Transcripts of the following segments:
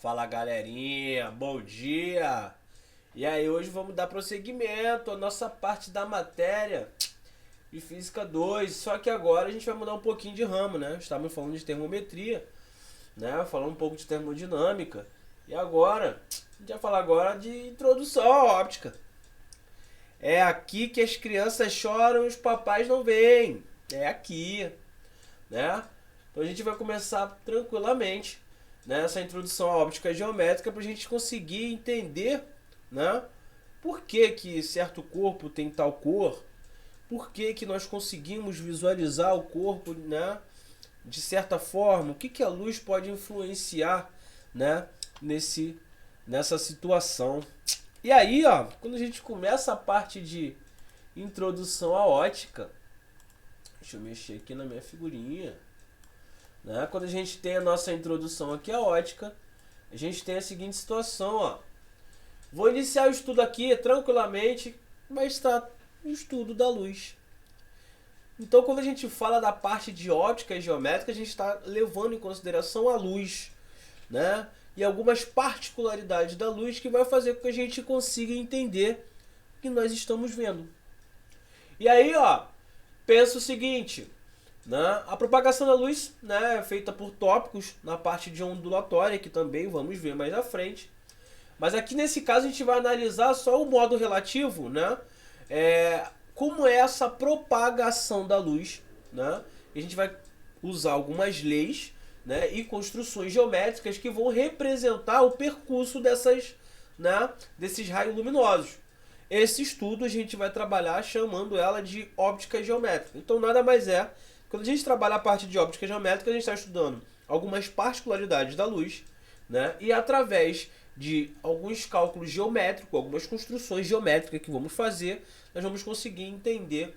Fala galerinha, bom dia! E aí, hoje vamos dar prosseguimento à nossa parte da matéria de Física 2. Só que agora a gente vai mudar um pouquinho de ramo, né? Estávamos falando de termometria, né? Falando um pouco de termodinâmica. E agora, a gente vai falar agora de introdução à óptica. É aqui que as crianças choram e os papais não veem. É aqui, né? Então a gente vai começar tranquilamente, né, essa introdução à óptica geométrica para a gente conseguir entender, né, por que que certo corpo tem tal cor, por que que nós conseguimos visualizar o corpo, né, de certa forma, o que que a luz pode influenciar, né, nessa situação. E aí, ó, quando a gente começa a parte de introdução à ótica, deixa eu mexer aqui na minha figurinha. Né? Quando a gente tem a nossa introdução aqui à ótica, a gente tem a seguinte situação, ó. Vou iniciar o estudo aqui tranquilamente, mas está o estudo da luz. Então, quando a gente fala da parte de óptica e geométrica, a gente está levando em consideração a luz, né? E algumas particularidades da luz que vai fazer com que a gente consiga entender o que nós estamos vendo. E aí, ó, pensa o seguinte, né? A propagação da luz, né, é feita por tópicos na parte de ondulatória, que também vamos ver mais à frente. Mas aqui nesse caso a gente vai analisar só o modo relativo, né? Como é essa propagação da luz, né? E a gente vai usar algumas leis, né, e construções geométricas que vão representar o percurso desses raios luminosos. Esse estudo a gente vai trabalhar chamando ela de óptica geométrica. Então nada mais é, quando a gente trabalha a parte de óptica geométrica, a gente está estudando algumas particularidades da luz, né? E através de alguns cálculos geométricos, algumas construções geométricas que vamos fazer, nós vamos conseguir entender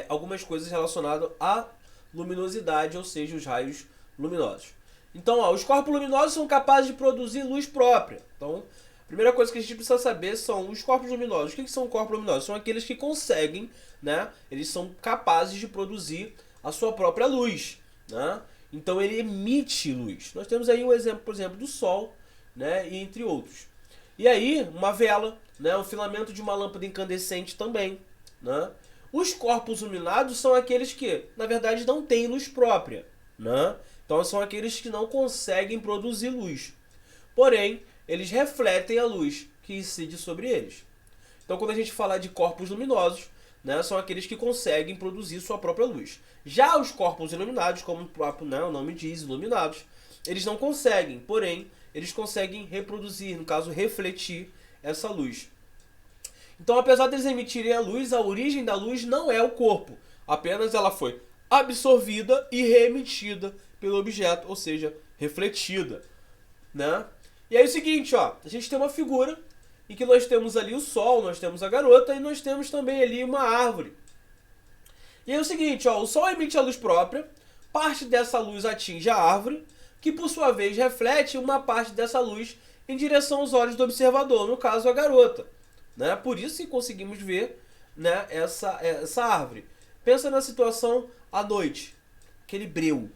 algumas coisas relacionadas à luminosidade, ou seja, os raios luminosos. Então, ó, os corpos luminosos são capazes de produzir luz própria. Então, a primeira coisa que a gente precisa saber são os corpos luminosos. O que são corpos luminosos? São aqueles que conseguem, né? Eles são capazes de produzir a sua própria luz, né? Então ele emite luz. Nós temos aí um exemplo, por exemplo, do Sol, né? E entre outros. E aí, uma vela, né? O filamento de uma lâmpada incandescente também, né? Os corpos iluminados são aqueles que, na verdade, não têm luz própria, né? Então são aqueles que não conseguem produzir luz. Porém, eles refletem a luz que incide sobre eles. Então, quando a gente fala de corpos luminosos, né, são aqueles que conseguem produzir sua própria luz. Já os corpos iluminados, como o próprio, né, o nome diz, iluminados, eles não conseguem, porém, eles conseguem reproduzir, no caso, refletir essa luz. Então, apesar deles emitirem a luz, a origem da luz não é o corpo. Apenas ela foi absorvida e reemitida pelo objeto, ou seja, refletida, né? E aí é o seguinte, ó, a gente tem uma figura em que nós temos ali o Sol, nós temos a garota e nós temos também ali uma árvore. E aí é o seguinte, ó, o Sol emite a luz própria, parte dessa luz atinge a árvore, que por sua vez reflete uma parte dessa luz em direção aos olhos do observador, no caso a garota, né? Por isso que conseguimos ver, né, essa árvore. Pensa na situação à noite, aquele breu,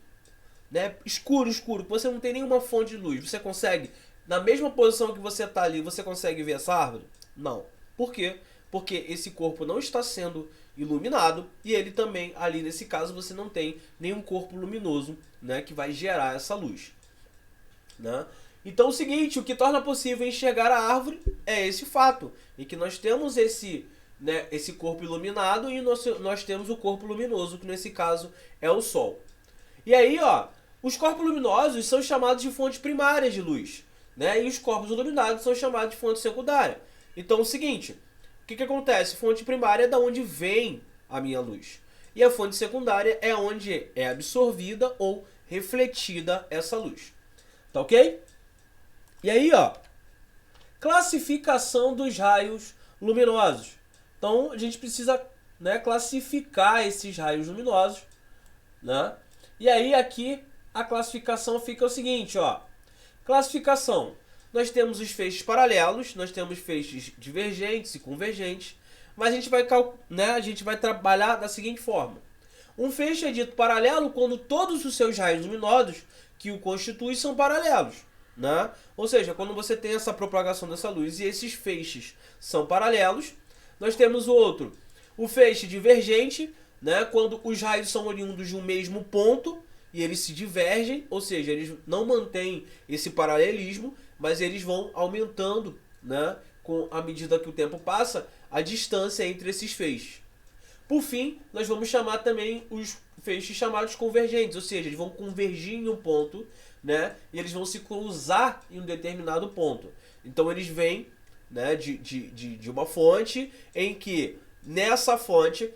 né, escuro, que você não tem nenhuma fonte de luz, você consegue, na mesma posição que você está ali, você consegue ver essa árvore? Não. Por quê? Porque esse corpo não está sendo iluminado e ele também, ali nesse caso, você não tem nenhum corpo luminoso, né, que vai gerar essa luz, né? Então o seguinte, o que torna possível enxergar a árvore é esse fato, em que nós temos esse corpo iluminado e nós temos o corpo luminoso, que nesse caso é o Sol. E aí, ó, os corpos luminosos são chamados de fontes primárias de luz, né? E os corpos iluminados são chamados de fonte secundária. Então é o seguinte, o que acontece? Fonte primária é da onde vem a minha luz. E a fonte secundária é onde é absorvida ou refletida essa luz. Tá ok? E aí, ó, classificação dos raios luminosos. Então a gente precisa, né, classificar esses raios luminosos, né? E aí aqui a classificação fica o seguinte, ó. Classificação. Nós temos os feixes paralelos, nós temos feixes divergentes e convergentes, mas a gente vai trabalhar da seguinte forma. Um feixe é dito paralelo quando todos os seus raios luminosos que o constituem são paralelos. né? Ou seja, quando você tem essa propagação dessa luz e esses feixes são paralelos, nós temos o outro, o feixe divergente, né? Quando os raios são oriundos de um mesmo ponto e eles se divergem, ou seja, eles não mantêm esse paralelismo, mas eles vão aumentando, né? Com a medida que o tempo passa, a distância entre esses feixes. Por fim, nós vamos chamar também os feixes chamados convergentes, ou seja, eles vão convergir em um ponto, né? E eles vão se cruzar em um determinado ponto. Então eles vêm, né, de uma fonte em que nessa fonte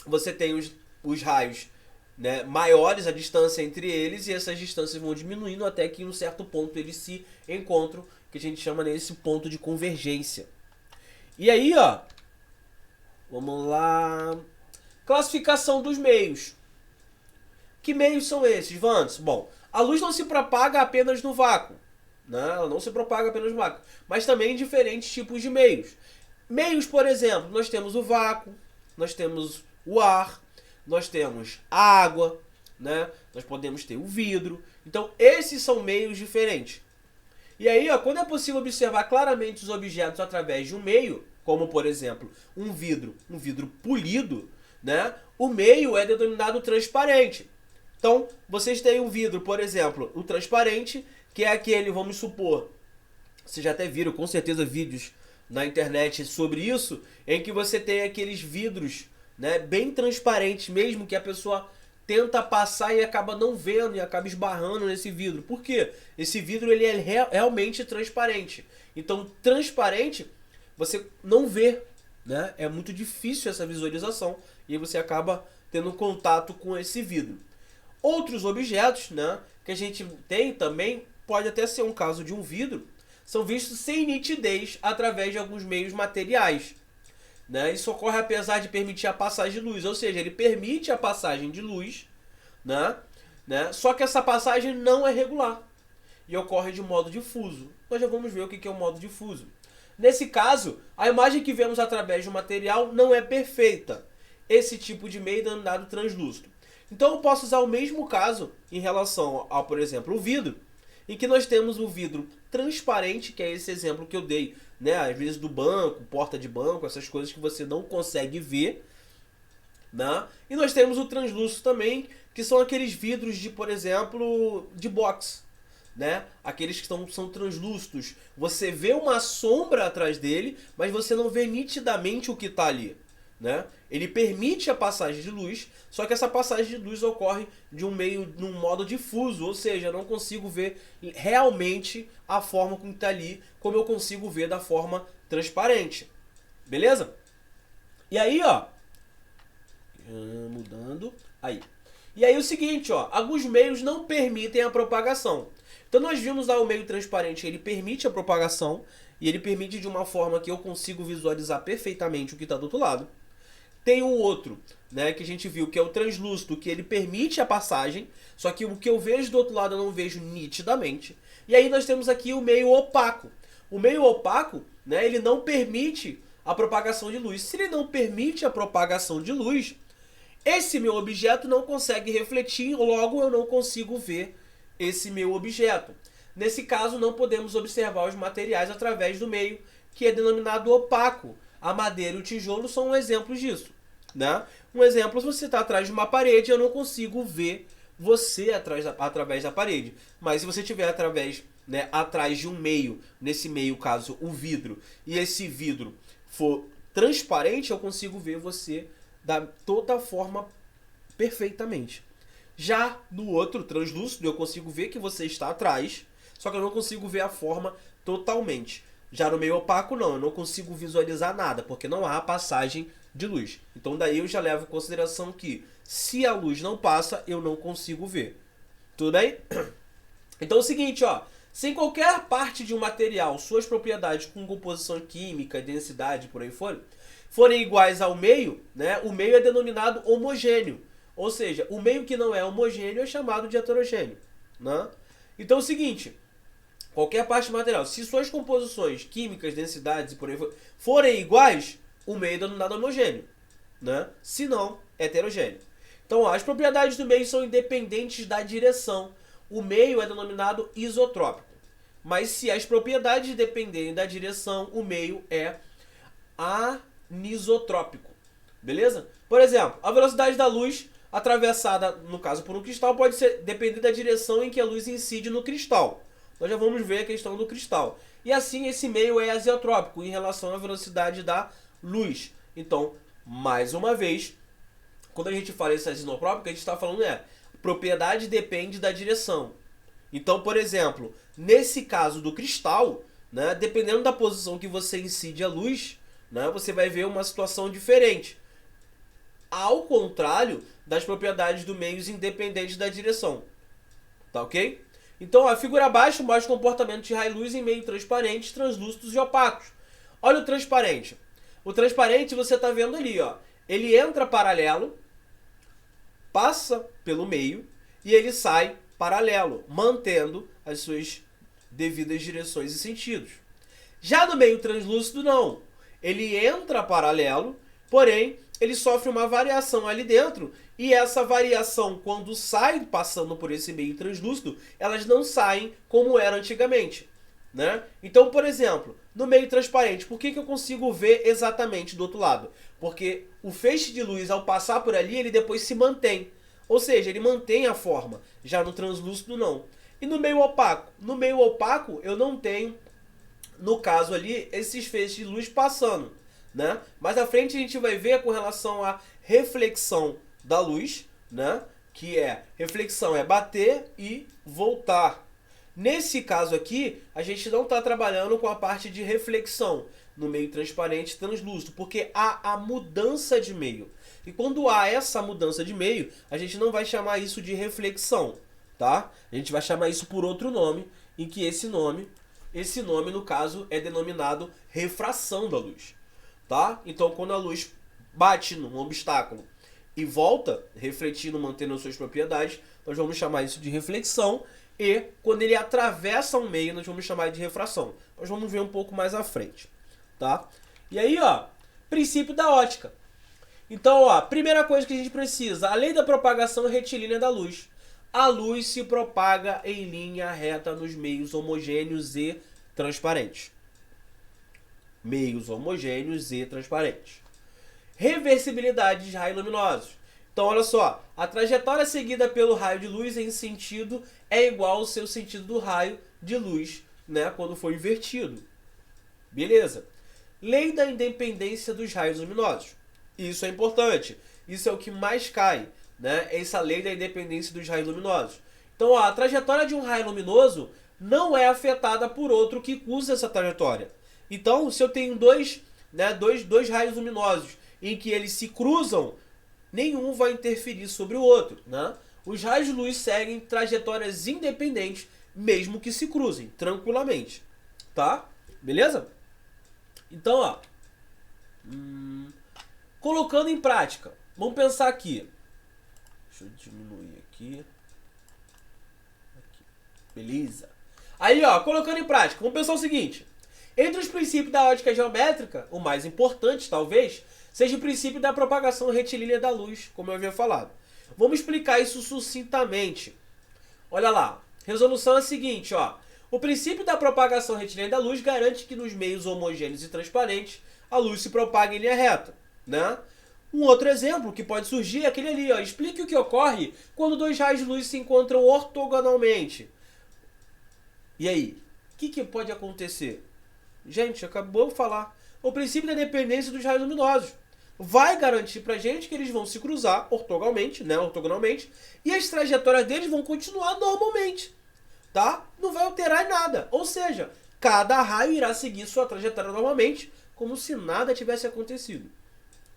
você tem os raios, né, maiores, a distância entre eles, e essas distâncias vão diminuindo até que em um certo ponto eles se encontram, que a gente chama nesse ponto de convergência. E aí, ó, vamos lá. Classificação dos meios. Que meios são esses, Vandes? Bom, a luz não se propaga apenas no vácuo, né? Ela não se propaga apenas no vácuo, mas também em diferentes tipos de meios. Meios, por exemplo, nós temos o vácuo, nós temos o ar, nós temos a água, né? Nós podemos ter o vidro. Então, esses são meios diferentes. E aí, ó, quando é possível observar claramente os objetos através de um meio, como por exemplo um vidro polido, né? O meio é denominado transparente. Então, vocês têm um vidro, por exemplo, o transparente, que é aquele, vamos supor, vocês já até viram com certeza vídeos na internet sobre isso, em que você tem aqueles vidros, né, bem transparentes, mesmo que a pessoa tenta passar e acaba não vendo e acaba esbarrando nesse vidro. Por quê? Esse vidro ele é realmente transparente. Então, transparente, você não vê, né? É muito difícil essa visualização e você acaba tendo contato com esse vidro. Outros objetos, né, que a gente tem também, pode até ser um caso de um vidro, são vistos sem nitidez através de alguns meios materiais. Né? Isso ocorre apesar de permitir a passagem de luz, ou seja, ele permite a passagem de luz, né? Só que essa passagem não é regular e ocorre de modo difuso. Nós já vamos ver o que é o modo difuso. Nesse caso, a imagem que vemos através do material não é perfeita. Esse tipo de meio é denominado translúcido. Então eu posso usar o mesmo caso em relação ao, por exemplo, o vidro, em que nós temos o vidro transparente, que é esse exemplo que eu dei, né? Às vezes do banco, porta de banco, essas coisas que você não consegue ver, né? E nós temos o translúcido também, que são aqueles vidros de, por exemplo, de box, né? Aqueles que são translúcidos. Você vê uma sombra atrás dele, mas você não vê nitidamente o que está ali, né? Ele permite a passagem de luz, só que essa passagem de luz ocorre de num modo difuso, ou seja, eu não consigo ver realmente a forma como está ali, como eu consigo ver da forma transparente. Beleza? E aí, ó, mudando, aí. E aí o seguinte, ó, alguns meios não permitem a propagação. Então nós vimos lá o meio transparente, ele permite a propagação, e ele permite de uma forma que eu consigo visualizar perfeitamente o que está do outro lado. Tem um outro, né, que a gente viu, que é o translúcido, que ele permite a passagem, só que o que eu vejo do outro lado eu não vejo nitidamente. E aí nós temos aqui o meio opaco. O meio opaco, né, ele não permite a propagação de luz. Se ele não permite a propagação de luz, esse meu objeto não consegue refletir, logo eu não consigo ver esse meu objeto. Nesse caso, não podemos observar os materiais através do meio, que é denominado opaco. A madeira e o tijolo são exemplos disso, né? Um exemplo, se você está atrás de uma parede, eu não consigo ver você através da parede. Mas se você estiver atrás de um meio, nesse meio, caso, o vidro, e esse vidro for transparente, eu consigo ver você da toda forma perfeitamente. Já no outro translúcido, eu consigo ver que você está atrás, só que eu não consigo ver a forma totalmente. Já no meio opaco, não, eu não consigo visualizar nada, porque não há passagem de luz. Então daí eu já levo em consideração que se a luz não passa, eu não consigo ver. Tudo bem? Então é o seguinte, ó, se em qualquer parte de um material suas propriedades com composição química, densidade, por aí forem iguais ao meio, né, o meio é denominado homogêneo. Ou seja, o meio que não é homogêneo é chamado de heterogêneo, né? Então é o seguinte, qualquer parte do material, se suas composições químicas, densidades e por aí forem iguais, o meio é denominado homogêneo, né? Se não, heterogêneo. Então, as propriedades do meio são independentes da direção. O meio é denominado isotrópico. mas se as propriedades dependerem da direção, o meio é anisotrópico. Beleza? Por exemplo, a velocidade da luz atravessada, no caso por um cristal, pode depender da direção em que a luz incide no cristal. Nós já vamos ver a questão do cristal. E assim esse meio é azeotrópico em relação à velocidade da luz. Então, mais uma vez, quando a gente fala isso anisotrópico, a gente está falando propriedade depende da direção. Então, por exemplo, nesse caso do cristal, né, dependendo da posição que você incide a luz, né, você vai ver uma situação diferente. Ao contrário das propriedades do meio independentes da direção. Tá ok? Então, a figura abaixo mostra o comportamento de raio-luz em meio transparentes, translúcidos e opacos. Olha o transparente. O transparente você está vendo ali, ó. Ele entra paralelo, passa pelo meio e ele sai paralelo, mantendo as suas devidas direções e sentidos. Já no meio translúcido, não. Ele entra paralelo, porém, ele sofre uma variação ali dentro, e essa variação, quando sai passando por esse meio translúcido, elas não saem como era antigamente, né? Então, por exemplo, no meio transparente, por que eu consigo ver exatamente do outro lado? Porque o feixe de luz, ao passar por ali, ele depois se mantém. Ou seja, ele mantém a forma. Já no translúcido, não. E no meio opaco? No meio opaco, eu não tenho, no caso ali, esses feixes de luz passando, né? Mais à frente a gente vai ver com relação à reflexão da luz, né? Que reflexão é bater e voltar. Nesse caso aqui, a gente não está trabalhando com a parte de reflexão no meio transparente e translúcido, porque há a mudança de meio. E quando há essa mudança de meio, a gente não vai chamar isso de reflexão, tá? A gente vai chamar isso por outro nome, em que esse nome no caso é denominado refração da luz, tá? Então quando a luz bate num obstáculo e volta, refletindo, mantendo as suas propriedades, nós vamos chamar isso de reflexão. E quando ele atravessa um meio, nós vamos chamar de refração. Nós vamos ver um pouco mais à frente, tá? E aí, ó, princípio da ótica. Então, ó, primeira coisa que a gente precisa, a lei da propagação retilínea da luz. A luz se propaga em linha reta nos meios homogêneos e transparentes. Meios homogêneos e transparentes. Reversibilidade de raios luminosos. Então, olha só, a trajetória seguida pelo raio de luz em sentido é igual ao seu sentido do raio de luz, né, quando for invertido. Beleza? Lei da independência dos raios luminosos. Isso é importante. Isso é o que mais cai, né? Essa lei da independência dos raios luminosos. Então, ó, a trajetória de um raio luminoso não é afetada por outro que cruza essa trajetória. Então, se eu tenho dois raios luminosos em que eles se cruzam, nenhum vai interferir sobre o outro, né? Os raios de luz seguem trajetórias independentes, mesmo que se cruzem, tranquilamente, tá? Beleza? Então, ó, colocando em prática, vamos pensar aqui. Deixa eu diminuir aqui. Beleza? Aí, ó, colocando em prática, vamos pensar o seguinte. Entre os princípios da ótica geométrica, o mais importante, talvez, seja o princípio da propagação retilínea da luz, como eu havia falado. Vamos explicar isso sucintamente. Olha lá, resolução é a seguinte, ó. O princípio da propagação retilínea da luz garante que nos meios homogêneos e transparentes a luz se propaga em linha reta, né? Um outro exemplo que pode surgir é aquele ali, ó. Explique o que ocorre quando dois raios de luz se encontram ortogonalmente. E aí, o que pode acontecer? Gente, acabou de falar. O princípio da dependência dos raios luminosos vai garantir pra gente que eles vão se cruzar ortogonalmente, e as trajetórias deles vão continuar normalmente, tá? Não vai alterar em nada. Ou seja, cada raio irá seguir sua trajetória normalmente, como se nada tivesse acontecido,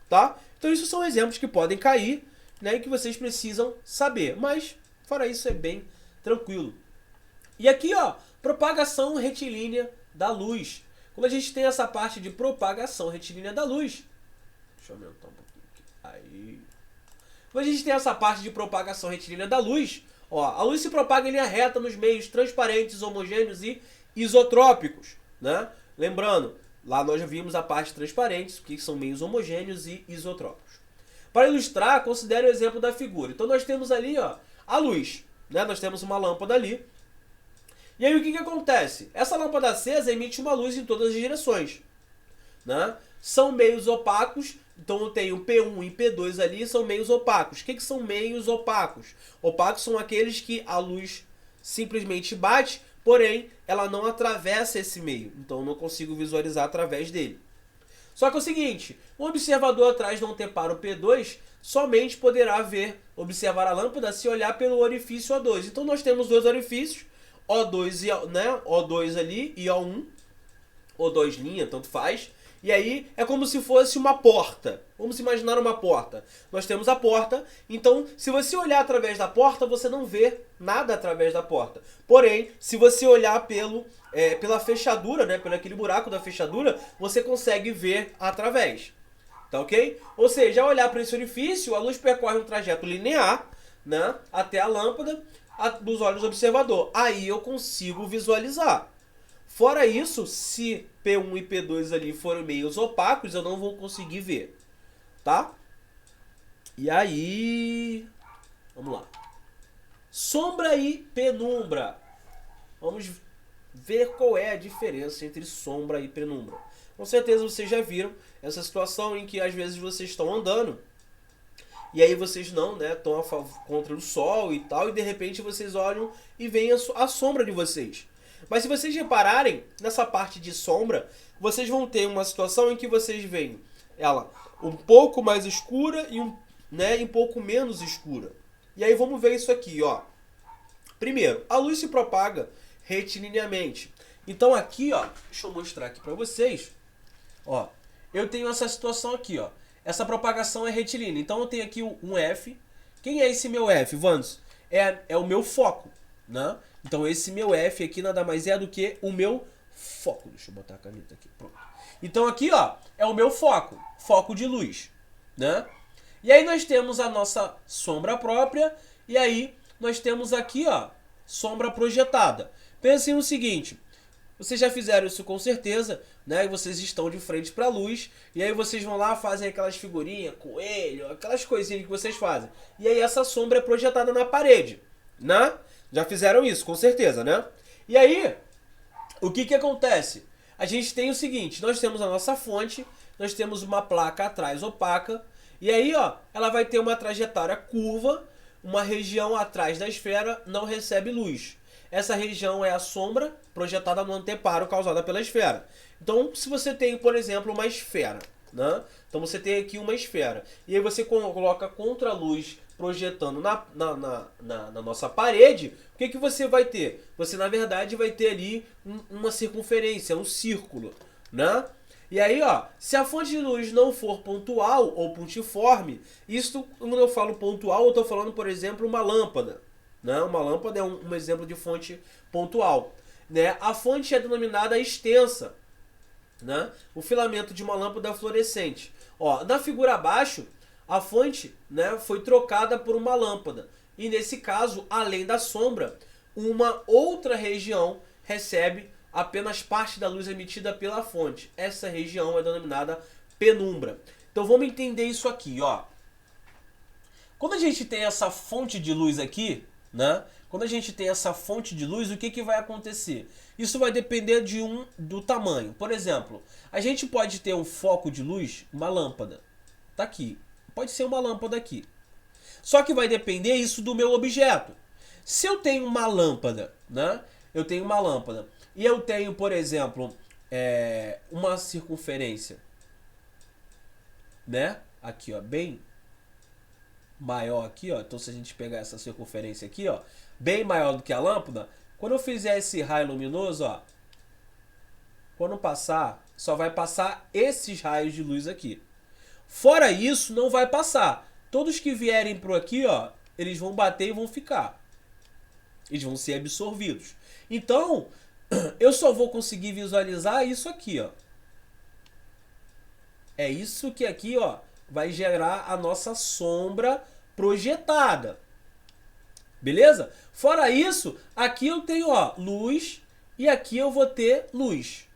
tá? Então isso são exemplos que podem cair, né, e que vocês precisam saber. Mas, fora isso, é bem tranquilo. E aqui, ó, propagação retilínea da luz. Quando a gente tem essa parte de propagação retilínea da luz, deixa eu aumentar um pouquinho aqui. Aí. Quando a gente tem essa parte de propagação retilínea da luz, ó, a luz se propaga em linha reta nos meios transparentes, homogêneos e isotrópicos, né? Lembrando, lá nós já vimos a parte transparente, que são meios homogêneos e isotrópicos. Para ilustrar, considere o exemplo da figura. Então nós temos ali, ó, a luz, né? Nós temos uma lâmpada ali E aí o que acontece? Essa lâmpada acesa emite uma luz em todas as direções, né? São meios opacos, então eu tenho P1 e P2 ali, são meios opacos. O que são meios opacos? Opacos são aqueles que a luz simplesmente bate, porém ela não atravessa esse meio, então eu não consigo visualizar através dele. Só que é o seguinte, um observador atrás de um anteparo P2 somente poderá observar a lâmpada se olhar pelo orifício O2. Então nós temos dois orifícios, O2, né, O2 ali e O1, O2 linha, tanto faz. E aí é como se fosse uma porta. Vamos imaginar uma porta. Nós temos a porta, então se você olhar através da porta, você não vê nada através da porta. Porém, se você olhar pela fechadura, né, pelo aquele buraco da fechadura, você consegue ver através. Tá ok? Ou seja, ao olhar para esse orifício, a luz percorre um trajeto linear, né, até a lâmpada dos olhos do observador. Aí eu consigo visualizar. Fora isso, se P1 e P2 ali forem meios opacos, eu não vou conseguir ver, tá? E aí... Vamos lá. Sombra e penumbra. Vamos ver qual é a diferença entre sombra e penumbra. Com certeza vocês já viram essa situação em que às vezes vocês estão andando e aí vocês não, né, estão contra o sol e tal, e de repente vocês olham e veem a sombra de vocês. Mas se vocês repararem, nessa parte de sombra, vocês vão ter uma situação em que vocês veem ela um pouco mais escura e um pouco menos escura. E aí vamos ver isso aqui, ó. Primeiro, a luz se propaga retilineamente. Então aqui, ó, deixa eu mostrar aqui para vocês. Ó, eu tenho essa situação aqui, ó. Essa propagação é retilínea. Então eu tenho aqui um F. Quem é esse meu F, Vandos? É o meu foco, né? Então esse meu F aqui nada mais é do que o meu foco. Deixa eu botar a caneta aqui. Pronto. Então aqui, ó, é o meu foco de luz, né? E aí nós temos a nossa sombra própria e aí nós temos aqui, ó, sombra projetada. Pensem no seguinte, vocês já fizeram isso com certeza, né? E vocês estão de frente para a luz e aí vocês vão lá, fazem aquelas figurinhas, coelho, aquelas coisinhas que vocês fazem. E aí essa sombra é projetada na parede, né? Já fizeram isso, com certeza, né? E aí, o que acontece? A gente tem o seguinte, nós temos a nossa fonte, nós temos uma placa atrás opaca, e aí, ó, ela vai ter uma trajetória curva, uma região atrás da esfera não recebe luz. Essa região é a sombra projetada no anteparo causada pela esfera. Então, se você tem, por exemplo, uma esfera, né? Então você tem aqui uma esfera, e aí você coloca contra-luz projetando na nossa parede, o que você vai ter? Você, na verdade, vai ter ali uma circunferência, um círculo, né? E aí, ó, se a fonte de luz não for pontual ou pontiforme, isso, quando eu falo pontual, eu estou falando, por exemplo, uma lâmpada, né? Uma lâmpada é um exemplo de fonte pontual, né? A fonte é denominada extensa, né? O filamento de uma lâmpada fluorescente. Ó, na figura abaixo, a fonte, né, foi trocada por uma lâmpada. E nesse caso, além da sombra, uma outra região recebe apenas parte da luz emitida pela fonte. Essa região é denominada penumbra. Então vamos entender isso aqui, ó. Quando a gente tem essa fonte de luz aqui, né? Quando a gente tem essa fonte de luz, o que vai acontecer? Isso vai depender do tamanho. Por exemplo, a gente pode ter um foco de luz, uma lâmpada. Tá aqui. Pode ser uma lâmpada aqui. Só que vai depender isso do meu objeto. Se eu tenho uma lâmpada, né? Eu tenho uma lâmpada. E eu tenho, por exemplo, uma circunferência, né? Aqui, ó, bem maior aqui, ó. Então se a gente pegar essa circunferência aqui, ó, bem maior do que a lâmpada, quando eu fizer esse raio luminoso, ó, quando passar, só vai passar esses raios de luz aqui. Fora isso, não vai passar. Todos que vierem por aqui, ó, eles vão bater e vão ficar. Eles vão ser absorvidos. Então, eu só vou conseguir visualizar isso aqui, ó. É isso que aqui, ó, vai gerar a nossa sombra projetada. Beleza? Fora isso, aqui eu tenho, ó, luz e aqui eu vou ter luz.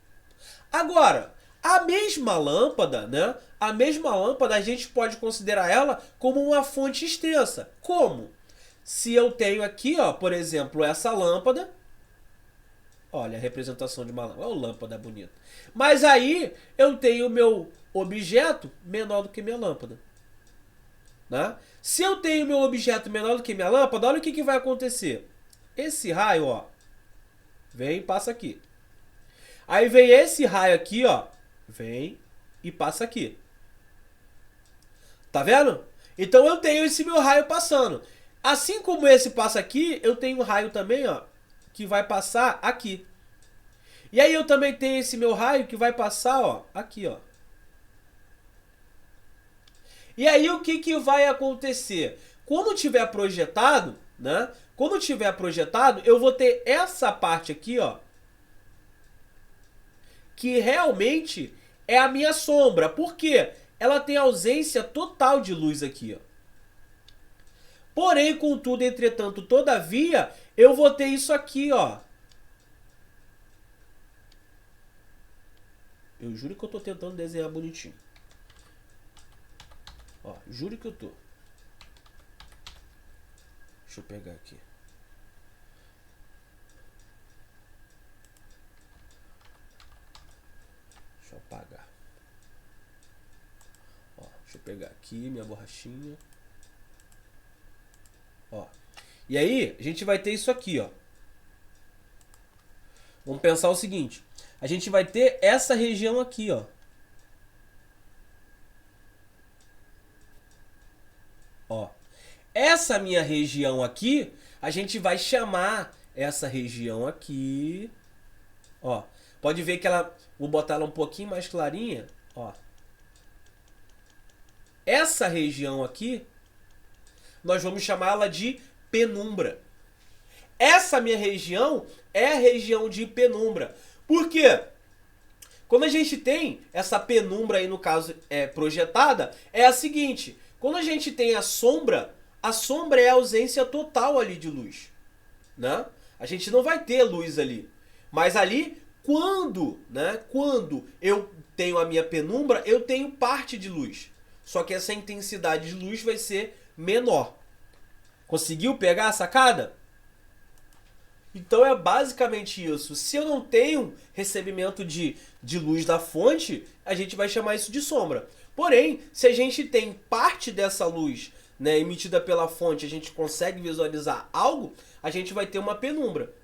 Agora, a mesma lâmpada, né? A mesma lâmpada a gente pode considerar ela como uma fonte extensa. Como? Se eu tenho aqui, ó, por exemplo, essa lâmpada, Olha a representação de uma lâmpada. Olha a lâmpada bonita. Mas aí eu tenho o meu objeto menor do que minha lâmpada. Né? Se eu tenho meu objeto menor do que minha lâmpada, olha o que vai acontecer. Esse raio, ó, vem e passa aqui. Aí vem esse raio aqui, ó, vem e passa aqui. Tá vendo? Então eu tenho esse meu raio passando. Assim como esse passa aqui, eu tenho um raio também, ó, que vai passar aqui. E aí eu também tenho esse meu raio que vai passar, ó, aqui, ó. E aí o que vai acontecer? Quando tiver projetado, né? Quando tiver projetado, eu vou ter essa parte aqui, ó, que realmente é a minha sombra. Por quê? Ela tem ausência total de luz aqui, ó. Porém, contudo, entretanto, todavia, eu vou ter isso aqui, ó. Eu juro que eu tô tentando desenhar bonitinho. Ó, juro que eu tô. Deixa eu pegar aqui. Deixa eu apagar. Ó, deixa eu pegar aqui minha borrachinha. Ó. E aí, a gente vai ter isso aqui, ó. Vamos pensar o seguinte. A gente vai ter essa região aqui, ó. Ó. Essa minha região aqui, a gente vai chamar essa região aqui. Ó. Pode ver que ela... Vou botar ela um pouquinho mais clarinha. Ó. Essa região aqui, nós vamos chamá-la de penumbra. Essa minha região é a região de penumbra. Por quê? Quando a gente tem essa penumbra aí, no caso, projetada, é a seguinte. Quando a gente tem a sombra é a ausência total ali de luz. Né? A gente não vai ter luz ali. Mas ali, quando eu tenho a minha penumbra, eu tenho parte de luz. Só que essa intensidade de luz vai ser menor. Conseguiu pegar a sacada? Então é basicamente isso. Se eu não tenho recebimento de luz da fonte, a gente vai chamar isso de sombra. Porém, se a gente tem parte dessa luz, né, emitida pela fonte, a gente consegue visualizar algo, a gente vai ter uma penumbra.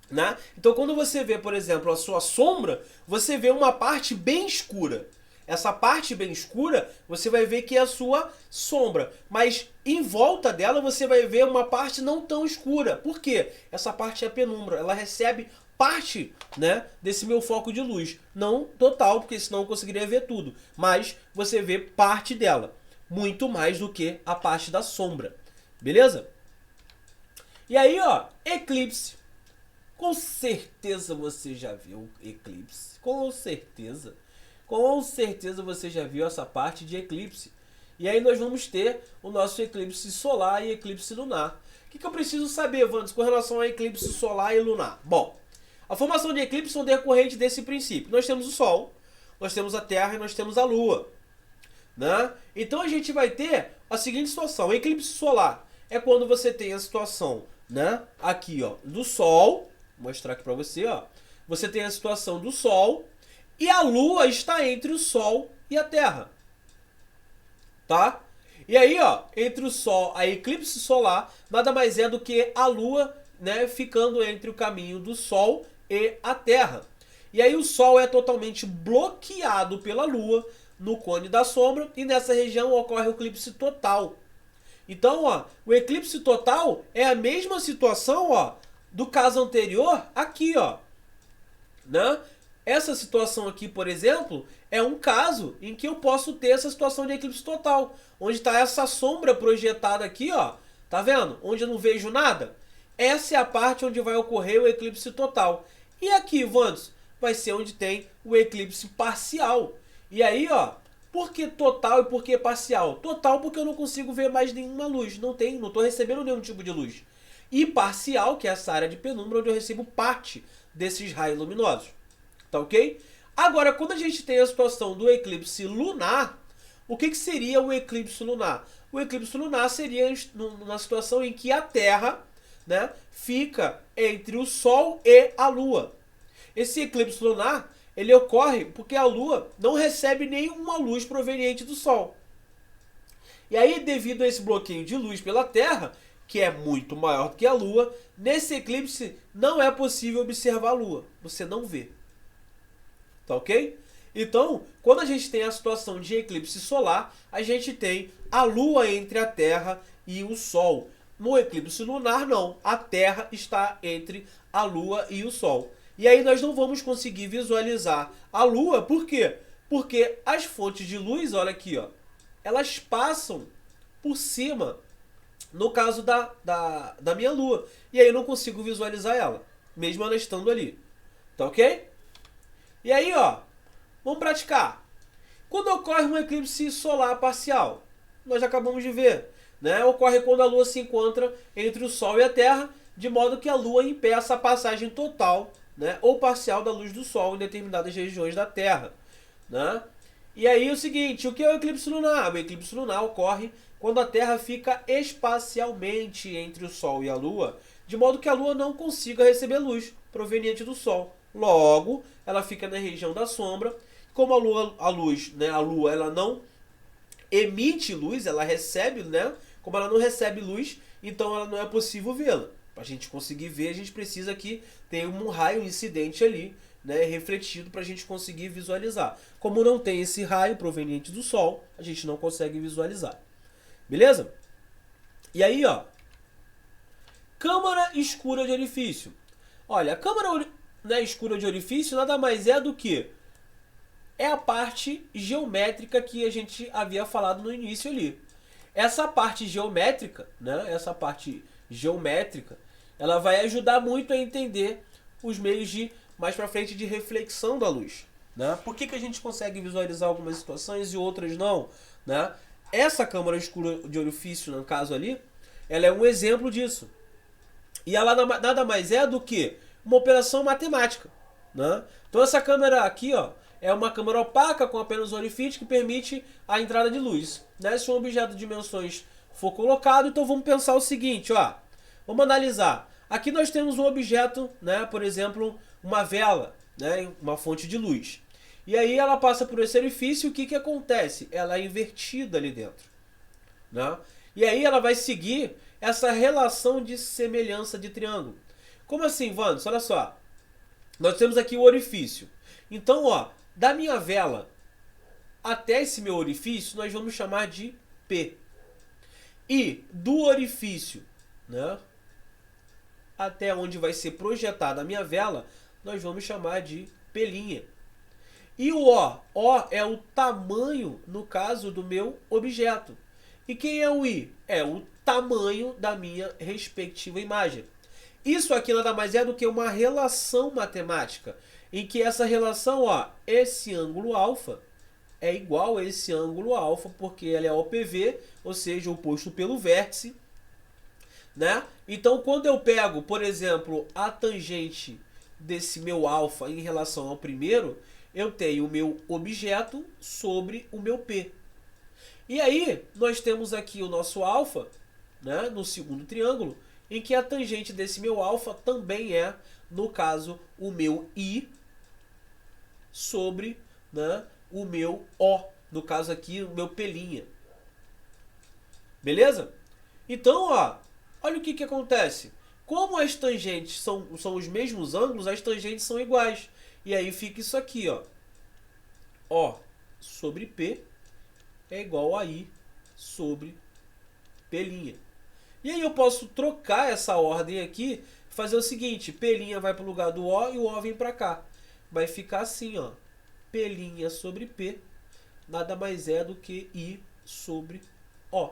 Né? Então quando você vê, por exemplo, a sua sombra, você vê uma parte bem escura. Essa parte bem escura, você vai ver que é a sua sombra. Mas em volta dela você vai ver uma parte não tão escura. Por quê? Essa parte é a penumbra. Ela recebe parte, né, desse meu foco de luz. Não total, porque senão eu conseguiria ver tudo. Mas você vê parte dela. Muito mais do que a parte da sombra. Beleza? E aí, ó, eclipse. Com certeza você já viu eclipse. Com certeza. Com certeza você já viu essa parte de eclipse. E aí nós vamos ter o nosso eclipse solar e eclipse lunar. O que eu preciso saber, Vandes, com relação a eclipse solar e lunar? Bom, a formação de eclipse são decorrentes desse princípio. Nós temos o Sol, nós temos a Terra e nós temos a Lua. Né? Então a gente vai ter a seguinte situação. O eclipse solar é quando você tem a situação, né, aqui, ó, do Sol. Vou mostrar aqui para você, ó. Você tem a situação do Sol e a Lua está entre o Sol e a Terra. Tá? E aí, ó, entre o Sol, a eclipse solar, nada mais é do que a Lua, né, ficando entre o caminho do Sol e a Terra. E aí o Sol é totalmente bloqueado pela Lua no cone da sombra e nessa região ocorre o eclipse total. Então, ó, o eclipse total é a mesma situação, ó, do caso anterior aqui, ó. Né? Essa situação aqui, por exemplo, é um caso em que eu posso ter essa situação de eclipse total, onde está essa sombra projetada aqui, ó, tá vendo? Onde eu não vejo nada. Essa é a parte onde vai ocorrer o eclipse total. E aqui, Vandes, vai ser onde tem o eclipse parcial. E aí, ó, por que total e por que parcial? Total porque eu não consigo ver mais nenhuma luz, não estou recebendo nenhum tipo de luz. E parcial, que é essa área de penumbra onde eu recebo parte desses raios luminosos. Tá ok? Agora, quando a gente tem a situação do eclipse lunar, o que seria o eclipse lunar? O eclipse lunar seria uma situação em que a Terra, né, fica entre o Sol e a Lua. Esse eclipse lunar, ele ocorre porque a Lua não recebe nenhuma luz proveniente do Sol. E aí, devido a esse bloqueio de luz pela Terra, que é muito maior do que a Lua, nesse eclipse não é possível observar a Lua. Você não vê. Tá ok? Então, quando a gente tem a situação de eclipse solar, a gente tem a Lua entre a Terra e o Sol. No eclipse lunar, não. A Terra está entre a Lua e o Sol. E aí nós não vamos conseguir visualizar a Lua. Por quê? Porque as fontes de luz, olha aqui, ó, elas passam por cima, no caso da minha Lua. E aí eu não consigo visualizar ela, mesmo ela estando ali. Tá ok? E aí, ó, vamos praticar. Quando ocorre um eclipse solar parcial, nós acabamos de ver, né? Ocorre quando a Lua se encontra entre o Sol e a Terra, de modo que a Lua impeça a passagem total, né, ou parcial da luz do Sol em determinadas regiões da Terra, né? E aí é o seguinte, o que é o eclipse lunar? O eclipse lunar ocorre quando a Terra fica espacialmente entre o Sol e a Lua, de modo que a Lua não consiga receber luz proveniente do Sol. Logo, ela fica na região da sombra. Como a Lua ela não emite luz, ela recebe, né? Como ela não recebe luz, então ela não é possível vê-la. Para a gente conseguir ver, a gente precisa que tenha um raio incidente ali, né, refletido para a gente conseguir visualizar. Como não tem esse raio proveniente do Sol, a gente não consegue visualizar. Beleza? E aí, ó, câmara escura de orifício. Olha, a câmara, né, escura de orifício nada mais é do que é a parte geométrica que a gente havia falado no início ali. Essa parte geométrica, né, ela vai ajudar muito a entender os meios de mais para frente de reflexão da luz, né? Por que a gente consegue visualizar algumas situações e outras não, né? Essa câmara escura de orifício, no caso ali, ela é um exemplo disso. E ela nada mais é do que uma operação matemática, né? Então essa câmera aqui, ó, é uma câmera opaca com apenas um orifício que permite a entrada de luz, né? Se um objeto de dimensões for colocado, então vamos pensar o seguinte, ó. Vamos analisar. Aqui nós temos um objeto, né? Por exemplo, uma vela, né? Uma fonte de luz. E aí ela passa por esse orifício, o que que acontece? Ela é invertida ali dentro, né? E aí ela vai seguir essa relação de semelhança de triângulo. Como assim, Vandos? Olha só. Nós temos aqui o orifício. Então, ó, da minha vela até esse meu orifício, nós vamos chamar de P. E do orifício, né, até onde vai ser projetada a minha vela, nós vamos chamar de P'. E o O é o tamanho, no caso, do meu objeto. E quem é o I? É o tamanho da minha respectiva imagem. Isso aqui nada mais é do que uma relação matemática, em que essa relação, ó, esse ângulo alfa é igual a esse ângulo alfa, porque ele é OPV, ou seja, oposto pelo vértice, né? Então, quando eu pego, por exemplo, a tangente desse meu alfa em relação ao primeiro, eu tenho o meu objeto sobre o meu P. E aí, nós temos aqui o nosso alfa, né, no segundo triângulo, em que a tangente desse meu alfa também é, no caso, o meu I sobre, né, o meu O. No caso aqui, o meu P'. Beleza? Então, ó, olha o que acontece. Como as tangentes são os mesmos ângulos, as tangentes são iguais. E aí fica isso aqui, ó. O sobre P é igual a I sobre P'. E aí eu posso trocar essa ordem aqui, fazer o seguinte, P' vai para o lugar do O e o O vem para cá. Vai ficar assim, ó. P' sobre P nada mais é do que I sobre O.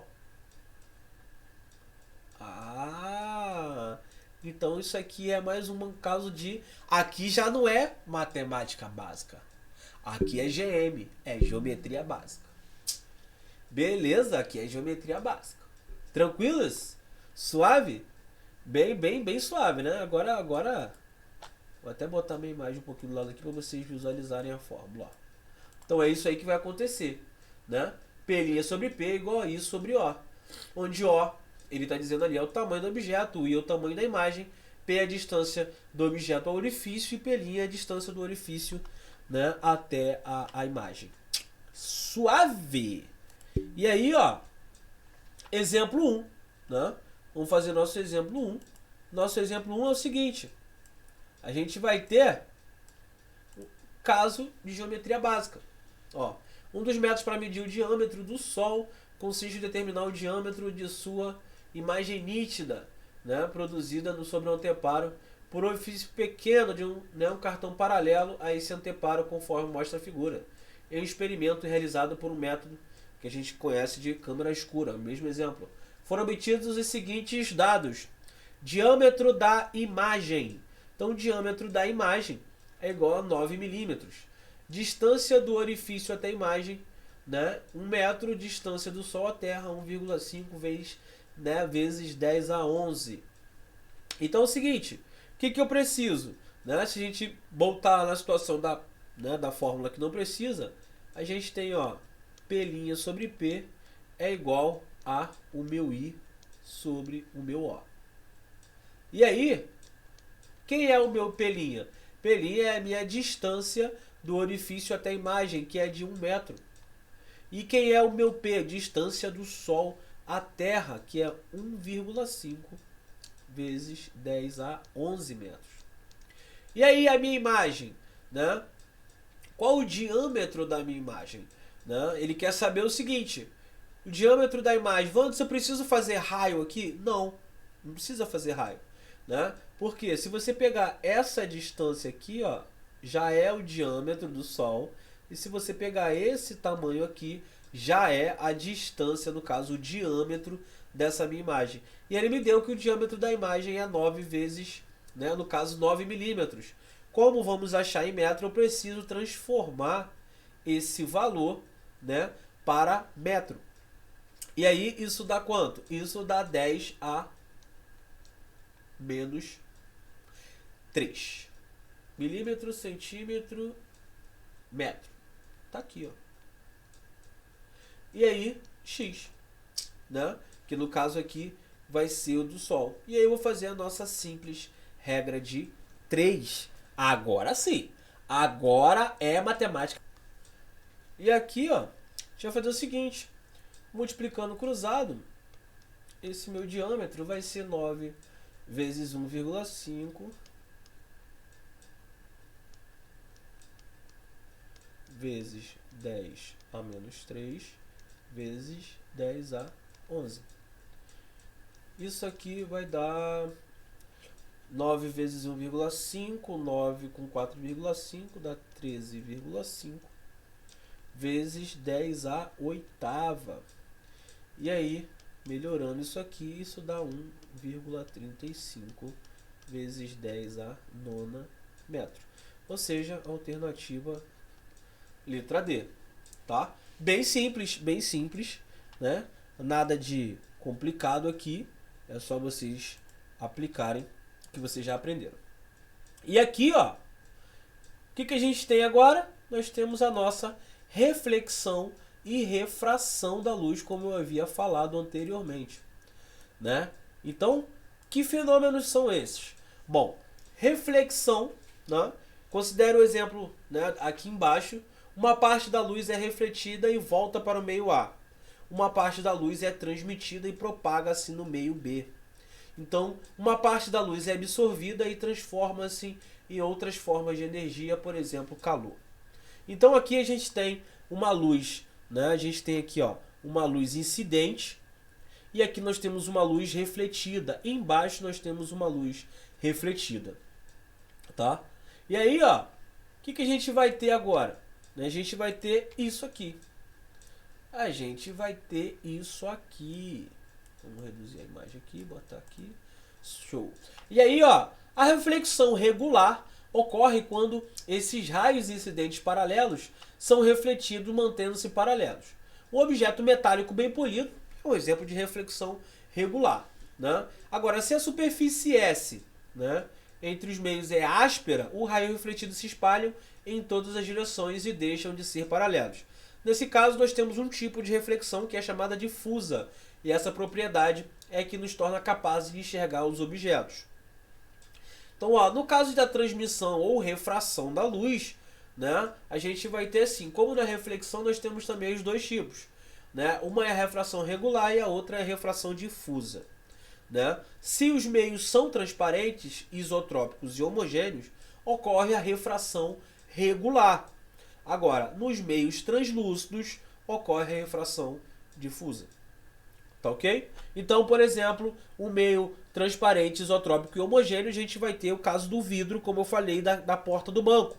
Ah, então isso aqui é mais um caso de... Aqui já não é matemática básica. Aqui é GM, é geometria básica. Beleza, aqui é geometria básica. Tranquilos? Suave? Bem suave, né? Agora vou até botar minha imagem um pouquinho do lado aqui para vocês visualizarem a fórmula. Então é isso aí que vai acontecer, né? P' sobre P igual a I sobre O. Onde O, ele está dizendo ali, é o tamanho do objeto, o I é o tamanho da imagem, P é a distância do objeto ao orifício e P' é a distância do orifício, né, até a imagem. Suave! E aí, ó, exemplo 1, né? Vamos fazer nosso exemplo 1. Nosso exemplo 1 é o seguinte. A gente vai ter caso de geometria básica. Ó, um dos métodos para medir o diâmetro do Sol consiste em determinar o diâmetro de sua imagem nítida, né, produzida sobre um anteparo por um orifício pequeno de um cartão paralelo a esse anteparo, conforme mostra a figura. É um experimento realizado por um método que a gente conhece de câmera escura. O mesmo exemplo. Foram obtidos os seguintes dados. Diâmetro da imagem. Então, o diâmetro da imagem é igual a 9 milímetros. Distância do orifício até a imagem, né? 1 metro. Distância do Sol à Terra, 1,5 vezes 10 a 11. Então é o seguinte, o que eu preciso? Né? Se a gente voltar na situação da fórmula que não precisa, a gente tem, ó, P' sobre P é igual a o meu I sobre o meu O. E aí, quem é o meu P'? P' é a minha distância do orifício até a imagem, que é de 1 metro. E quem é o meu P? Distância do Sol à Terra, que é 1,5 vezes 10 a 11 metros. E aí a minha imagem, né? Qual o diâmetro da minha imagem? Né? Ele quer saber o seguinte, o diâmetro da imagem. Wanderson, eu preciso fazer raio aqui? Não, não precisa fazer raio. Né? Porque se você pegar essa distância aqui, ó, já é o diâmetro do Sol. E se você pegar esse tamanho aqui, já é a distância, no caso, o diâmetro dessa minha imagem. E ele me deu que o diâmetro da imagem é 9 vezes, né, no caso, 9 milímetros. Como vamos achar em metro, eu preciso transformar esse valor, né, para metro. E aí, isso dá quanto? Isso dá 10 a menos 3. Milímetro, centímetro, metro. Tá aqui, ó. E aí, x, né? Que no caso aqui vai ser o do Sol. E aí eu vou fazer a nossa simples regra de 3. Agora sim. Agora é matemática. E aqui, ó, a gente vai fazer o seguinte. Multiplicando cruzado, esse meu diâmetro vai ser 9 vezes 1,5 vezes 10 a menos 3 vezes 10 a 11. Isso aqui vai dar 9 vezes 1,5, 9 com 4,5 dá 13,5 vezes 10 a oitava. E aí, melhorando isso aqui, isso dá 1,35 vezes 10 a nona metro. Ou seja, a alternativa letra D, tá? Bem simples, né? Nada de complicado aqui, é só vocês aplicarem o que vocês já aprenderam. E aqui, ó, o que a gente tem agora? Nós temos a nossa reflexão e refração da luz, como eu havia falado anteriormente, né? Então, que fenômenos são esses? Bom, reflexão, né? Considera o exemplo, né, aqui embaixo. Uma parte da luz é refletida e volta para o meio A. Uma parte da luz é transmitida e propaga-se no meio B. Então, uma parte da luz é absorvida e transforma-se em outras formas de energia, por exemplo, calor. Então, aqui a gente tem uma luz, né? A gente tem aqui, ó, uma luz incidente e aqui nós temos uma luz refletida. E embaixo nós temos uma luz refletida, tá? E aí, ó, o que a gente vai ter agora? A gente vai ter isso aqui. A gente vai ter isso aqui. Vamos reduzir a imagem aqui, botar aqui. Show. E aí, ó, a reflexão regular ocorre quando esses raios incidentes paralelos são refletidos mantendo-se paralelos. Um objeto metálico bem polido é um exemplo de reflexão regular, né? Agora, se a superfície S, né, entre os meios é áspera, o raio refletido se espalha em todas as direções e deixam de ser paralelos. Nesse caso, nós temos um tipo de reflexão que é chamada difusa, e essa propriedade é que nos torna capazes de enxergar os objetos. Então, ó, no caso da transmissão ou refração da luz, né, a gente vai ter assim, como na reflexão nós temos também os dois tipos, né? Uma é a refração regular e a outra é a refração difusa, né? Se os meios são transparentes, isotrópicos e homogêneos, ocorre a refração regular. Agora, nos meios translúcidos, ocorre a refração difusa. Tá ok? Então, por exemplo, um meio transparente, isotrópico e homogêneo, a gente vai ter o caso do vidro, como eu falei, da porta do banco,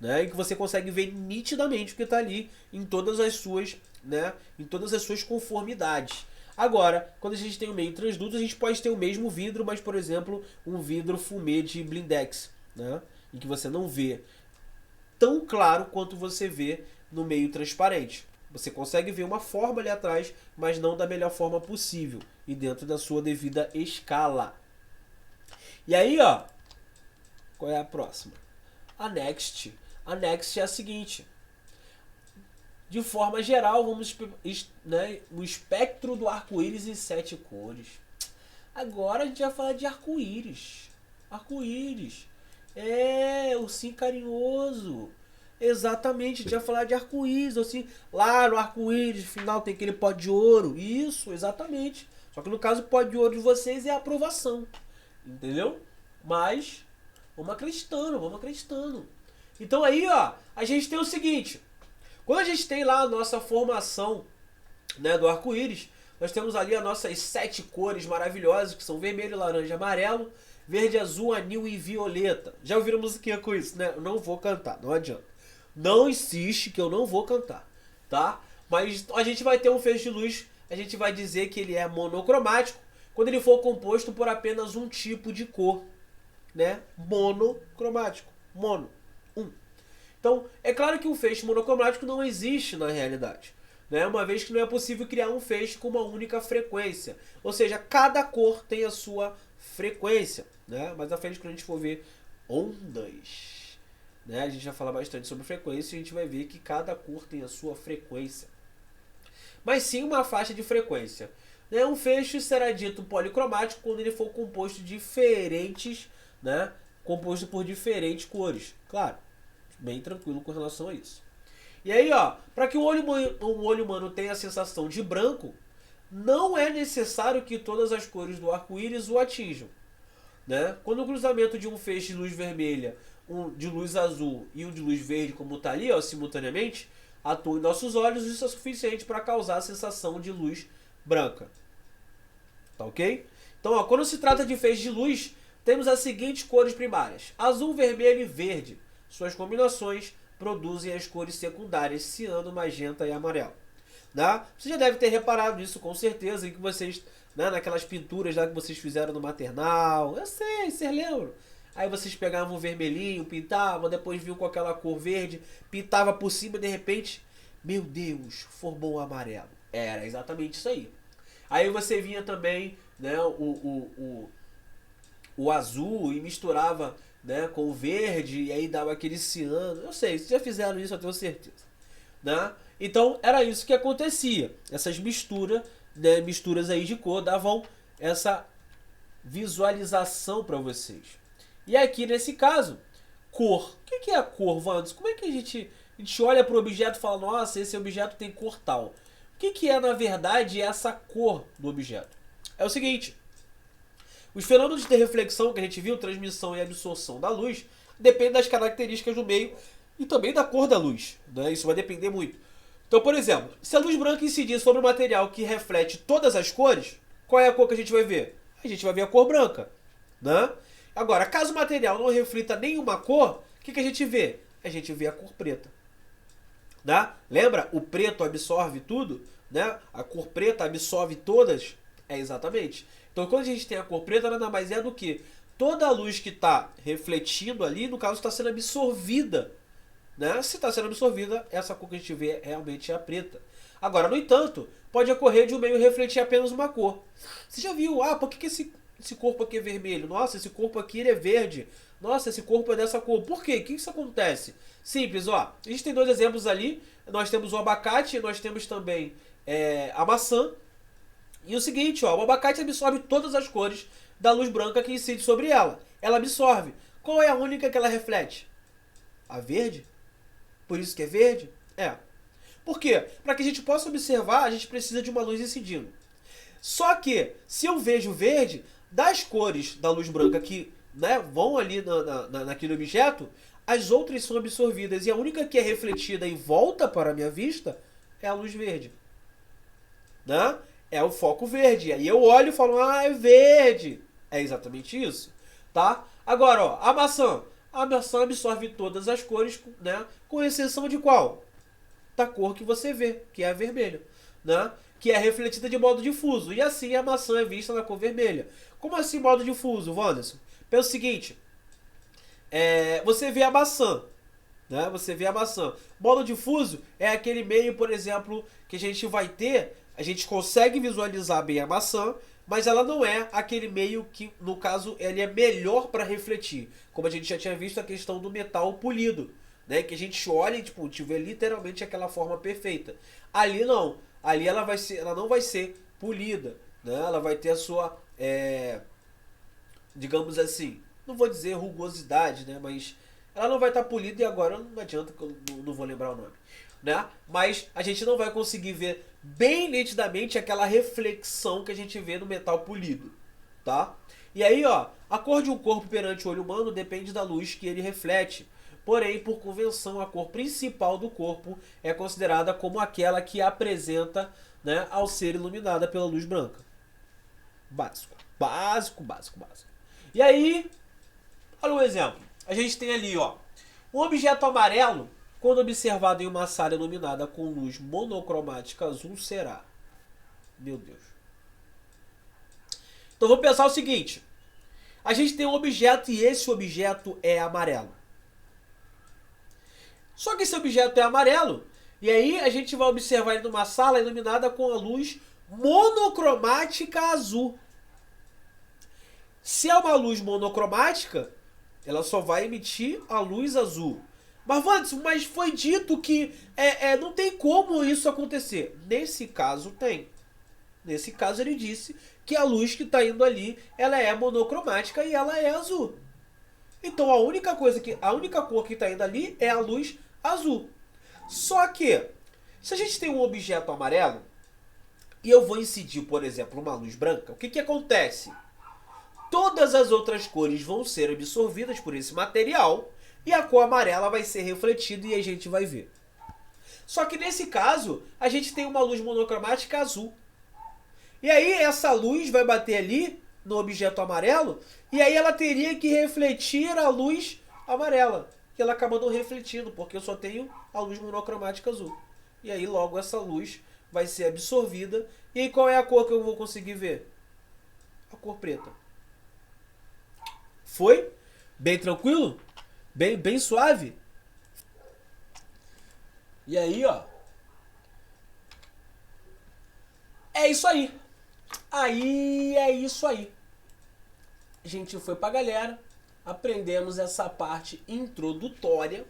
né? E que você consegue ver nitidamente o que está ali em todas as suas, né? Em todas as suas conformidades. Agora, quando a gente tem um meio translúcido, a gente pode ter o mesmo vidro, mas, por exemplo, um vidro fumê de blindex, né? Em que você não vê tão claro quanto você vê no meio transparente. Você consegue ver uma forma ali atrás, mas não da melhor forma possível e dentro da sua devida escala. E aí, ó, qual é a próxima? A next. A next é a seguinte. De forma geral, vamos, né, o espectro do arco-íris em 7 cores. Agora a gente vai falar de arco-íris. Arco-íris. É, ursinho carinhoso. Exatamente, a gente vai falar de arco-íris, assim, lá no arco-íris, no final tem aquele pó de ouro. Isso, exatamente. Só que no caso, o pó de ouro de vocês é a aprovação. Entendeu? Mas, vamos acreditando, vamos acreditando. Então aí, ó, a gente tem o seguinte. Quando a gente tem lá a nossa formação, né, do arco-íris, nós temos ali as nossas 7 cores maravilhosas, que são vermelho, laranja, amarelo, verde, azul, anil e violeta. Já ouviram musiquinha com isso, né? Eu não vou cantar, não adianta. Não insiste que eu não vou cantar, tá? Mas a gente vai ter um feixe de luz, a gente vai dizer que ele é monocromático, quando ele for composto por apenas um tipo de cor, né? Monocromático, mono, um. Então, é claro que um feixe monocromático não existe na realidade, né? Uma vez que não é possível criar um feixe com uma única frequência. Ou seja, cada cor tem a sua frequência, né? Mas à frente, quando a gente for ver ondas, né? A gente vai falar bastante sobre frequência e a gente vai ver que cada cor tem a sua frequência. Mas sim uma faixa de frequência. Né? Um feixe será dito policromático quando ele for composto de diferentes, né? Composto por diferentes cores. Claro, bem tranquilo com relação a isso. E aí, ó, para que o olho humano tenha a sensação de branco, não é necessário que todas as cores do arco-íris o atinjam, né? Quando o cruzamento de um feixe de luz vermelha, um de luz azul e um de luz verde, como está ali, ó, simultaneamente, atua em nossos olhos, isso é suficiente para causar a sensação de luz branca. Tá ok? Então, ó, quando se trata de feixe de luz, temos as seguintes cores primárias: azul, vermelho e verde. Suas combinações produzem as cores secundárias, ciano, magenta e amarelo. Né? Você já deve ter reparado nisso com certeza, em que vocês, né, naquelas pinturas lá que vocês fizeram no maternal, eu sei, vocês lembram? Aí vocês pegavam o vermelhinho, pintavam, depois viam com aquela cor verde, pintava por cima e de repente, meu Deus, formou um amarelo. Era exatamente isso aí. Aí você vinha também, né, o azul e misturava, né, com o verde e aí dava aquele ciano. Eu sei, vocês já fizeram isso, eu tenho certeza. Né? Então era isso que acontecia. Essas misturas, né, misturas aí de cor davam essa visualização para vocês. E aqui nesse caso, cor. O que é a cor, Vandes? Como é que a gente olha para o objeto e fala, nossa, esse objeto tem cor tal? O que é, na verdade, essa cor do objeto? É o seguinte: os fenômenos de reflexão que a gente viu, transmissão e absorção da luz, dependem das características do meio e também da cor da luz. Né? Isso vai depender muito. Então, por exemplo, se a luz branca incidir sobre um material que reflete todas as cores, qual é a cor que a gente vai ver? A gente vai ver a cor branca. Né? Agora, caso o material não reflita nenhuma cor, o que a gente vê? A gente vê a cor preta. Né? Lembra? O preto absorve tudo, né? A cor preta absorve todas. É exatamente. Então, quando a gente tem a cor preta, nada mais é do que toda a luz que está refletindo ali, no caso, está sendo absorvida. Né? Se está sendo absorvida, essa cor que a gente vê realmente é a preta. Agora, no entanto, pode ocorrer de um meio refletir apenas uma cor. Você já viu? Ah, por que esse corpo aqui é vermelho? Nossa, esse corpo aqui ele é verde. Nossa, esse corpo é dessa cor. Por quê? O que isso acontece? Simples, ó. A gente tem dois exemplos ali. Nós temos o abacate, nós temos também a maçã. E o seguinte, ó, o abacate absorve todas as cores da luz branca que incide sobre ela. ela absorve. Qual é a única que ela reflete? A verde? Por isso que é verde? É. Por quê? Para que a gente possa observar, a gente precisa de uma luz incidindo. Só que, se eu vejo verde, das cores da luz branca que, né, vão ali naquele objeto, as outras são absorvidas. E a única que é refletida e volta para a minha vista é a luz verde. Né? É o foco verde. Aí eu olho e falo, ah, é verde. É exatamente isso. Tá? Agora, ó, a maçã. A maçã absorve todas as cores, né? Com exceção de qual? Da cor que você vê, que é a vermelha. Né? Que é refletida de modo difuso. E assim a maçã é vista na cor vermelha. Como assim modo difuso, Wanderson? Pelo seguinte, você vê a maçã. Né? Você vê a maçã. Modo difuso é aquele meio, por exemplo, que a gente vai ter, a gente consegue visualizar bem a maçã, mas ela não é aquele meio que, no caso, ele é melhor para refletir. Como a gente já tinha visto a questão do metal polido, né? Que a gente olha e tipo, vê literalmente aquela forma perfeita. Ali não. Ali ela não vai ser polida, né? Ela vai ter a sua, digamos assim, não vou dizer rugosidade, né? Mas ela não vai estar polida e agora não adianta que eu não vou lembrar o nome, né? Mas a gente não vai conseguir ver bem nitidamente aquela reflexão que a gente vê no metal polido, tá? E aí, ó, a cor de um corpo perante o olho humano depende da luz que ele reflete. Porém, por convenção, a cor principal do corpo é considerada como aquela que apresenta, né, ao ser iluminada pela luz branca. Básico, básico, básico, básico. E aí, olha um exemplo. A gente tem ali, ó, um objeto amarelo, quando observado em uma sala iluminada com luz monocromática azul, será. Meu Deus. Então vamos pensar o seguinte. A gente tem um objeto e esse objeto é amarelo. Só que esse objeto é amarelo. E aí a gente vai observar ele numa sala iluminada com a luz monocromática azul. Se é uma luz monocromática, ela só vai emitir a luz azul. Mas, Wanderson, mas foi dito que não tem como isso acontecer. Nesse caso, tem. Nesse caso, ele disse que a luz que está indo ali, ela é monocromática e ela é azul. Então, a única cor que está indo ali é a luz azul. Só que, se a gente tem um objeto amarelo, e eu vou incidir, por exemplo, uma luz branca, o que acontece? Todas as outras cores vão ser absorvidas por esse material e a cor amarela vai ser refletida e a gente vai ver. Só que nesse caso, a gente tem uma luz monocromática azul. E aí essa luz vai bater ali no objeto amarelo e aí ela teria que refletir a luz amarela. E ela acaba não refletindo, porque eu só tenho a luz monocromática azul. E aí logo essa luz vai ser absorvida. E aí qual é a cor que eu vou conseguir ver? A cor preta. Foi? Bem tranquilo? Bem suave? E aí, ó. É isso aí. Aí é isso aí. A gente foi pra galera. Aprendemos essa parte introdutória.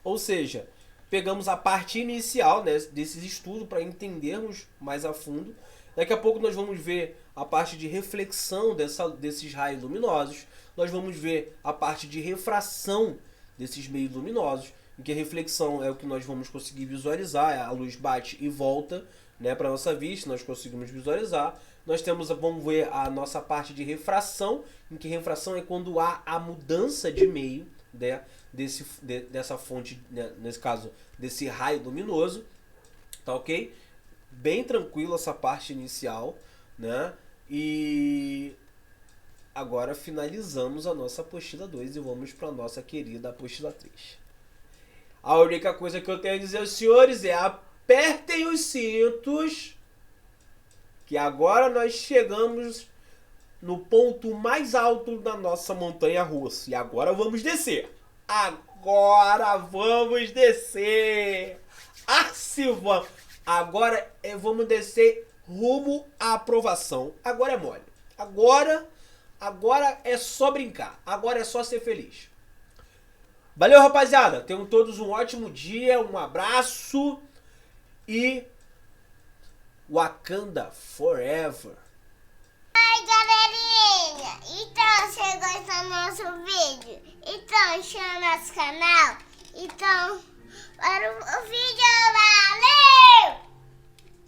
Ou seja, pegamos a parte inicial, né, desses estudos para entendermos mais a fundo. Daqui a pouco nós vamos ver a parte de reflexão desses raios luminosos. Nós vamos ver a parte de refração desses meios luminosos, em que a reflexão é o que nós vamos conseguir visualizar, a luz bate e volta, né, para a nossa vista, nós conseguimos visualizar. Vamos ver a nossa parte de refração, em que refração é quando há a mudança de meio, né, dessa fonte, né, nesse caso, desse raio luminoso, tá ok? Bem tranquilo essa parte inicial, né? E agora finalizamos a nossa apostila 2 e vamos para a nossa querida apostila 3. A única coisa que eu tenho a dizer aos senhores é apertem os cintos, que agora nós chegamos no ponto mais alto da nossa montanha russa. E agora vamos descer. Agora vamos descer. Se vamos. Agora vamos descer rumo à aprovação. Agora é mole. Agora é só brincar. Agora é só ser feliz. Valeu, rapaziada. Tenham todos um ótimo dia. Um abraço. E Wakanda Forever. Oi, galerinha. Então, você gostou do nosso vídeo. Então, chama nosso canal. Então, para o vídeo